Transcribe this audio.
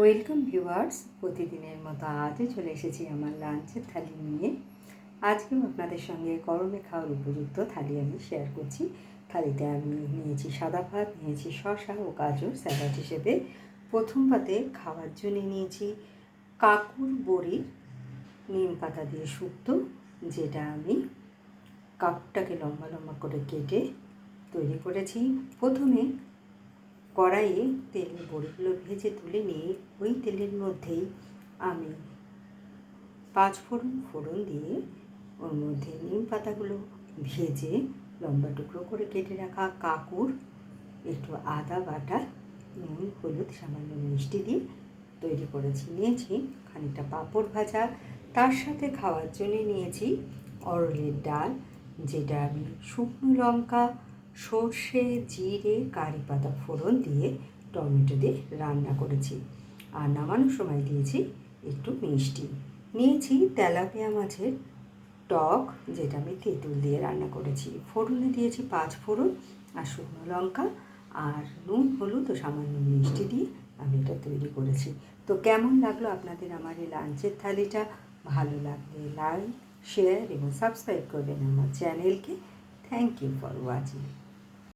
Welcome viewers, প্রতিদিনের মতো আজও চলে এসেছি আমার লাঞ্চের থালি নিয়ে। আজকেও আপনাদের সঙ্গে গরমে খাওয়ার উপযুক্ত থালি আমি শেয়ার করছি। থালিতে আমি নিয়েছি সাদা ভাত, নিয়েছি শসা ও গাজর স্যালাড হিসেবে। প্রথম পাতে খাওয়ার জন্য নিয়েছি কাকুর বড়ির নিম পাতা দিয়ে শুক্তো, যেটা আমি কাকুরটাকে লম্বা লম্বা করে কেটে তৈরি করেছি। প্রথমে কড়াইয়ে তেলে বড়িগুলো ভেজে তুলে নিয়ে ওই তেলের মধ্যেই আমি 5 ফোড়ন দিয়ে ওর মধ্যে নিম পাতাগুলো ভেজে লম্বা টুকরো করে কেটে রাখা কাকুর, একটু আদা বাটা, নুন, হলুদ, সামান্য মিষ্টি দিয়ে তৈরি করেছি। নিয়েছি খানিকটা পাঁপড় ভাজা, তার সাথে খাওয়ার জন্য নিয়েছি অরলের ডাল, যেটা আমি শুকনো লঙ্কা, সর্ষে, জিরে, কারি পাতা ফোড়ন দিয়ে টমেটো দিয়ে রান্না করেছি। আর নামানোর সময় দিয়েছি একটু মিষ্টি। নিয়েছি তেলাপিয়া মাছের টক, যেটা আমি তেঁতুল দিয়ে রান্না করেছি। ফোড়নে দিয়েছি 5 ফোড়ন আর শুকনো লঙ্কা, আর নুন, হলুদ ও সামান্য মিষ্টি দিয়ে আমি এটা তৈরি করেছি। তো কেমন লাগলো আপনাদের আমার এই লাঞ্চের থালিটা? ভালো লাগলে লাইক, শেয়ার এবং সাবস্ক্রাইব করবেন আমার চ্যানেলকে। Thank you for watching.